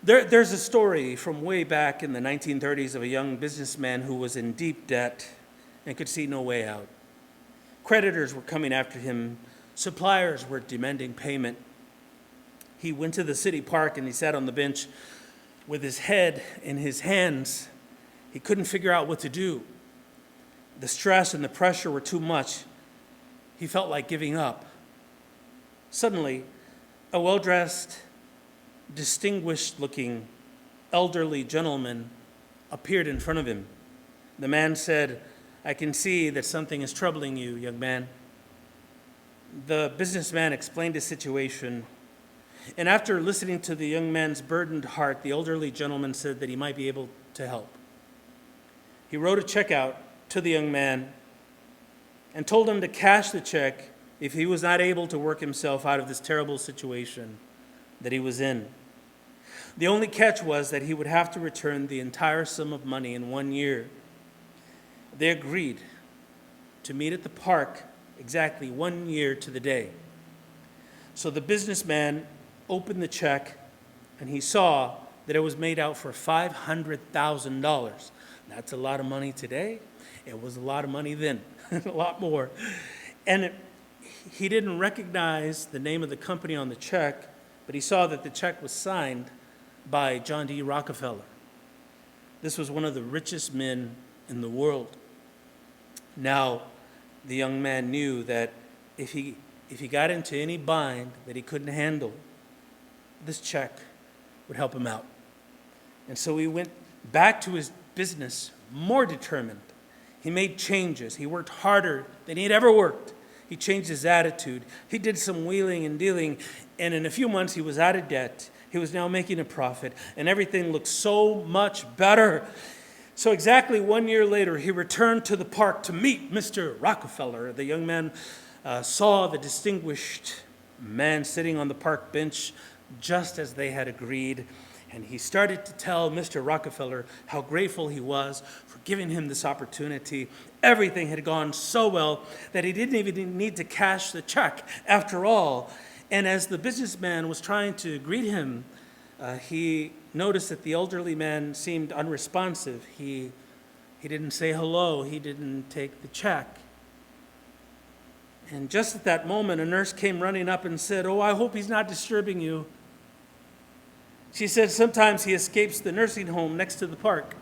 There's a story from way back in the 1930s of a young businessman who was in deep debt and could see no way out. Creditors were coming after him. Suppliers were demanding payment. He went to the city park and he sat on the bench with his head in his hands. He couldn't figure out what to do. The stress and the pressure were too much. He felt like giving up. Suddenly, a well-dressed, distinguished-looking elderly gentleman appeared in front of him. The man said, "I can see that something is troubling you, young man." The businessman explained his situation, and after listening to the young man's burdened heart, the elderly gentleman said that he might be able to help. He wrote a check out to the young man and told him to cash the check if he was not able to work himself out of this terrible situation that he was in. The only catch was that he would have to return the entire sum of money in 1 year. They agreed to meet at the park exactly 1 year to the day. So the businessman opened the check and he saw that it was made out for $500,000. That's a lot of money today. It was a lot of money then, a lot more. And he didn't recognize the name of the company on the check, but he saw that the check was signed by John D. Rockefeller. This was one of the richest men in the world. Now, the young man knew that if he got into any bind that he couldn't handle, this check would help him out. And so he went back to his business more determined. He made changes. He worked harder than he'd ever worked. He changed his attitude. He did some wheeling and dealing, and in a few months he was out of debt. He was now making a profit, and everything looked so much better. So exactly 1 year later, he returned to the park to meet Mr. Rockefeller. The young man saw the distinguished man sitting on the park bench just as they had agreed, and he started to tell Mr. Rockefeller how grateful he was for giving him this opportunity. Everything had gone so well that he didn't even need to cash the check after all. And as the businessman was trying to greet him, he noticed that the elderly man seemed unresponsive. He didn't say hello. He didn't take the check. And just at that moment, a nurse came running up and said, "Oh, I hope he's not disturbing you." She said sometimes he escapes the nursing home next to the park.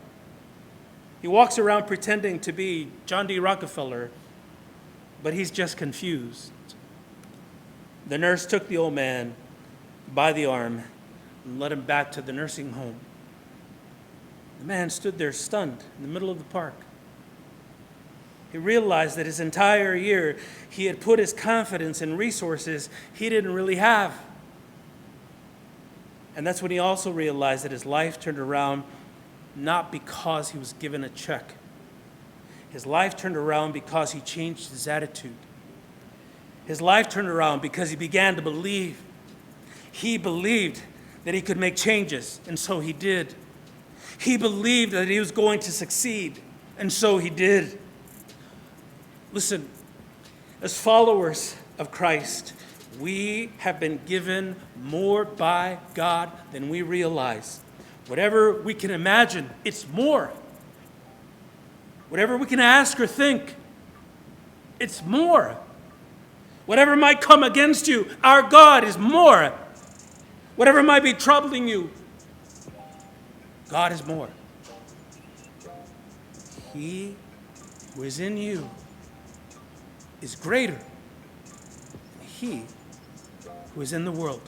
He walks around pretending to be John D. Rockefeller, but he's just confused. The nurse took the old man by the arm and led him back to the nursing home. The man stood there stunned in the middle of the park. He realized that his entire year he had put his confidence in resources he didn't really have. And that's when he also realized that his life turned around not because he was given a check. His life turned around because he changed his attitude. His life turned around because he began to believe. He believed that he could make changes, and so he did. He believed that he was going to succeed, and so he did. Listen, as followers of Christ, we have been given more by God than we realize. Whatever we can imagine, it's more. Whatever we can ask or think, it's more. Whatever might come against you, our God is more. Whatever might be troubling you, God is more. He who is in you is greater than he who is in the world.